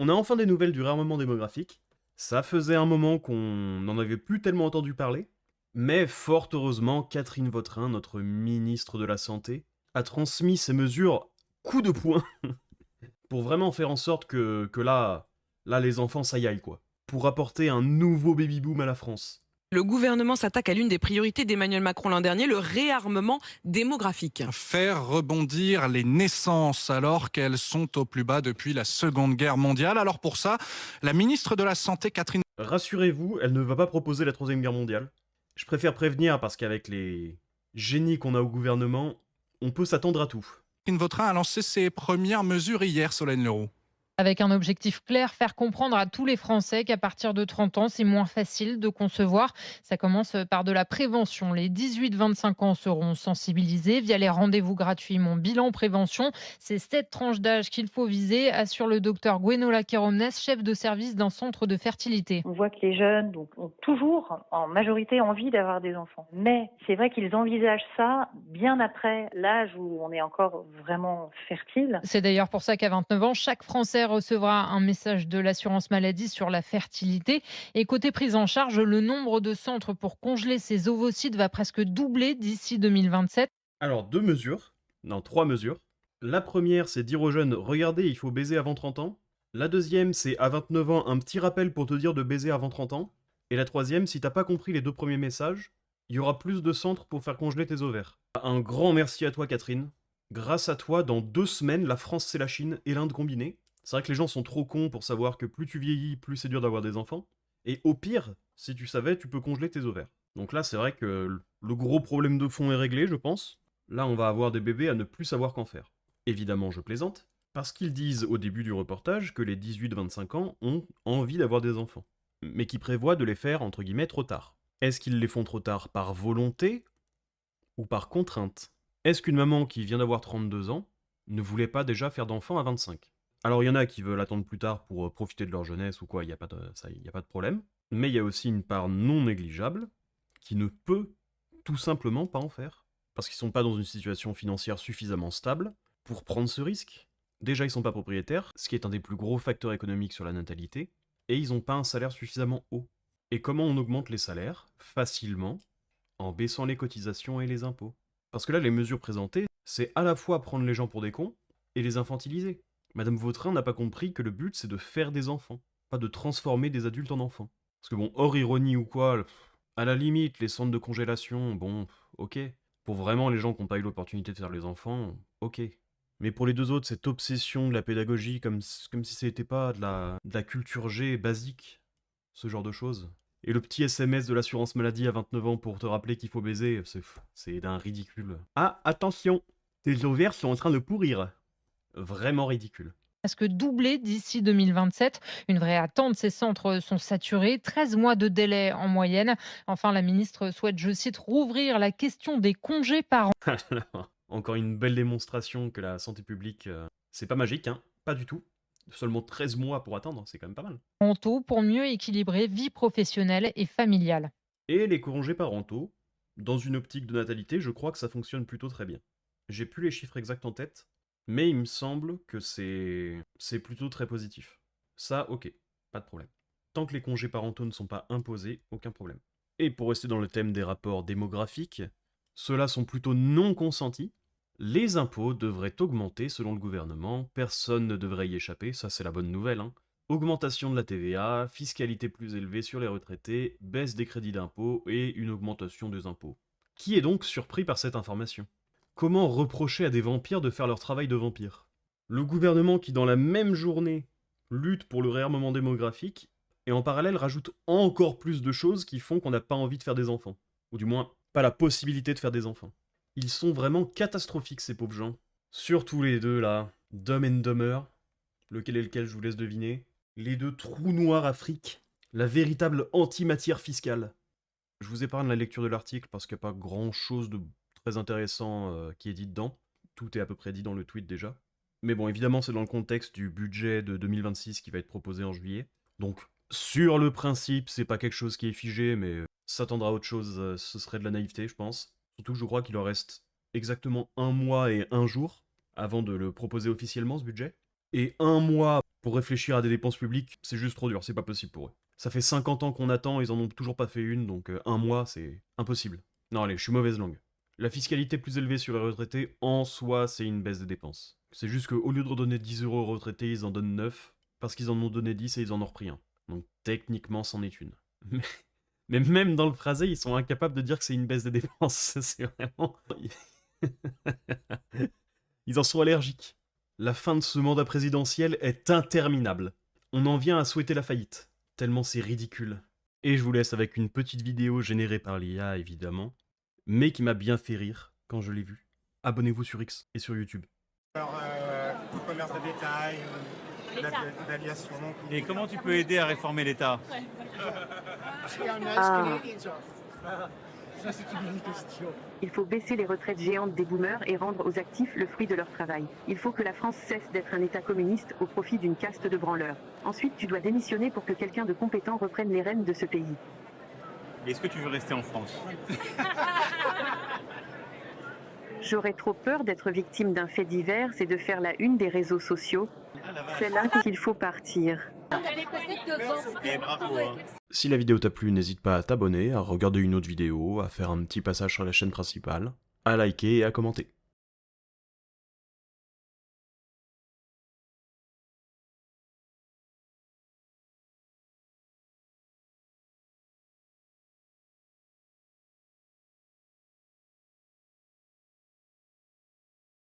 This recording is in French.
On a enfin des nouvelles du réarmement démographique. Ça faisait un moment qu'on n'en avait plus tellement entendu parler. Mais fort heureusement, Catherine Vautrin, notre ministre de la Santé, a transmis ces mesures coup de poing pour vraiment faire en sorte que là, les enfants, ça y aille, quoi. Pour apporter un nouveau baby-boom à la France. Le gouvernement s'attaque à l'une des priorités d'Emmanuel Macron l'an dernier, le réarmement démographique. Faire rebondir les naissances alors qu'elles sont au plus bas depuis la Seconde Guerre mondiale. Alors pour ça, la ministre de la Santé, Catherine Rassurez-vous, elle ne va pas proposer la Troisième Guerre mondiale. Je préfère prévenir parce qu'avec les génies qu'on a au gouvernement, on peut s'attendre à tout. Vautrin a lancé ses premières mesures hier, Solène Leroux. Avec un objectif clair, faire comprendre à tous les Français qu'à partir de 30 ans, c'est moins facile de concevoir. Ça commence par de la prévention. Les 18-25 ans seront sensibilisés via les rendez-vous gratuits Mon Bilan Prévention. C'est cette tranche d'âge qu'il faut viser, assure le docteur Gwenola Keromnes, chef de service d'un centre de fertilité. On voit que les jeunes ont toujours, en majorité, envie d'avoir des enfants. Mais c'est vrai qu'ils envisagent ça bien après l'âge où on est encore vraiment fertile. C'est d'ailleurs pour ça qu'à 29 ans, chaque Français recevra un message de l'assurance maladie sur la fertilité. Et côté prise en charge, le nombre de centres pour congeler ces ovocytes va presque doubler d'ici 2027. Alors, trois mesures. La première, c'est dire aux jeunes, regardez, il faut baiser avant 30 ans. La deuxième, c'est à 29 ans, un petit rappel pour te dire de baiser avant 30 ans. Et la troisième, si t'as pas compris les deux premiers messages, il y aura plus de centres pour faire congeler tes ovaires. Un grand merci à toi, Catherine. Grâce à toi, dans 2 semaines, la France c'est la Chine et l'Inde combinée. C'est vrai que les gens sont trop cons pour savoir que plus tu vieillis, plus c'est dur d'avoir des enfants. Et au pire, si tu savais, tu peux congeler tes ovaires. Donc là, c'est vrai que le gros problème de fond est réglé, je pense. Là, on va avoir des bébés à ne plus savoir qu'en faire. Évidemment, je plaisante, parce qu'ils disent au début du reportage que les 18-25 ans ont envie d'avoir des enfants, mais qui prévoient de les faire, entre guillemets, trop tard. Est-ce qu'ils les font trop tard par volonté ou par contrainte? Est-ce qu'une maman qui vient d'avoir 32 ans ne voulait pas déjà faire d'enfants à 25? Alors il y en a qui veulent attendre plus tard pour profiter de leur jeunesse ou quoi, il n'y a pas de problème. Mais il y a aussi une part non négligeable qui ne peut tout simplement pas en faire. Parce qu'ils sont pas dans une situation financière suffisamment stable pour prendre ce risque. Déjà, ils sont pas propriétaires, ce qui est un des plus gros facteurs économiques sur la natalité, et ils ont pas un salaire suffisamment haut. Et comment on augmente les salaires? Facilement, en baissant les cotisations et les impôts. Parce que là, les mesures présentées, c'est à la fois prendre les gens pour des cons et les infantiliser. Madame Vautrin n'a pas compris que le but, c'est de faire des enfants, pas de transformer des adultes en enfants. Parce que bon, hors ironie ou quoi, à la limite, les centres de congélation, bon, ok. Pour vraiment les gens qui n'ont pas eu l'opportunité de faire les enfants, ok. Mais pour les deux autres, cette obsession de la pédagogie, comme si c'était pas de la culture G basique, ce genre de choses. Et le petit SMS de l'assurance maladie à 29 ans pour te rappeler qu'il faut baiser, c'est d'un ridicule. Ah, attention, tes ovaires sont en train de pourrir. Vraiment ridicule. Presque doubler d'ici 2027. Une vraie attente, ces centres sont saturés, 13 mois de délai en moyenne. Enfin, la ministre souhaite, je cite, rouvrir la question des congés parentaux Encore une belle démonstration que la santé publique, c'est pas magique, hein, pas du tout. Seulement 13 mois pour attendre, c'est quand même pas mal. pour mieux équilibrer vie professionnelle et familiale. Et les congés parentaux, dans une optique de natalité, je crois que ça fonctionne plutôt très bien. J'ai plus les chiffres exacts en tête, mais il me semble que c'est plutôt très positif. Ça, ok, pas de problème. Tant que les congés parentaux ne sont pas imposés, aucun problème. Et pour rester dans le thème des rapports démographiques, ceux-là sont plutôt non consentis. Les impôts devraient augmenter selon le gouvernement, personne ne devrait y échapper, ça c'est la bonne nouvelle, hein. Augmentation de la TVA, fiscalité plus élevée sur les retraités, baisse des crédits d'impôt et une augmentation des impôts. Qui est donc surpris par cette information? Comment reprocher à des vampires de faire leur travail de vampire? Le gouvernement qui dans la même journée lutte pour le réarmement démographique et en parallèle rajoute encore plus de choses qui font qu'on n'a pas envie de faire des enfants. Ou du moins, pas la possibilité de faire des enfants. Ils sont vraiment catastrophiques ces pauvres gens. Surtout les deux là, Dumb and Dumber, lequel est lequel je vous laisse deviner. Les deux trous noirs Afrique, la véritable antimatière fiscale. Je vous épargne la lecture de l'article parce qu'il n'y a pas grand chose de très intéressant qui est dit dedans. Tout est à peu près dit dans le tweet déjà. Mais bon, évidemment, c'est dans le contexte du budget de 2026 qui va être proposé en juillet. Donc, sur le principe, c'est pas quelque chose qui est figé, mais s'attendre à autre chose, ce serait de la naïveté, je pense. Surtout que je crois qu'il en reste exactement 1 mois et 1 jour avant de le proposer officiellement, ce budget. Et 1 mois Pour réfléchir à des dépenses publiques, c'est juste trop dur, c'est pas possible pour eux. Ça fait 50 ans qu'on attend, ils en ont toujours pas fait une, donc un mois, c'est impossible. Non allez, je suis mauvaise langue. La fiscalité plus élevée sur les retraités, en soi, c'est une baisse des dépenses. C'est juste qu'au lieu de redonner 10 euros aux retraités, ils en donnent 9, parce qu'ils en ont donné 10 et ils en ont repris un. Donc techniquement, c'en est une. Mais même dans le phrasé, ils sont incapables de dire que c'est une baisse des dépenses. C'est vraiment... Ils en sont allergiques. La fin de ce mandat présidentiel est interminable. On en vient à souhaiter la faillite, tellement c'est ridicule. Et je vous laisse avec une petite vidéo générée par l'IA, évidemment, mais qui m'a bien fait rire quand je l'ai vue. Abonnez-vous sur X et sur YouTube. Alors, commerce de détail, l'aviation. Et comment tu peux aider à réformer l'État? Ça, c'est une bonne question. Il faut baisser les retraites géantes des boomers et rendre aux actifs le fruit de leur travail. Il faut que la France cesse d'être un État communiste au profit d'une caste de branleurs. Ensuite, tu dois démissionner pour que quelqu'un de compétent reprenne les rênes de ce pays. Est-ce que tu veux rester en France? J'aurais trop peur d'être victime d'un fait divers, c'est de faire la une des réseaux sociaux. C'est là qu'il faut partir. Et bravo, hein. Si la vidéo t'a plu, n'hésite pas à t'abonner, à regarder une autre vidéo, à faire un petit passage sur la chaîne principale, à liker et à commenter.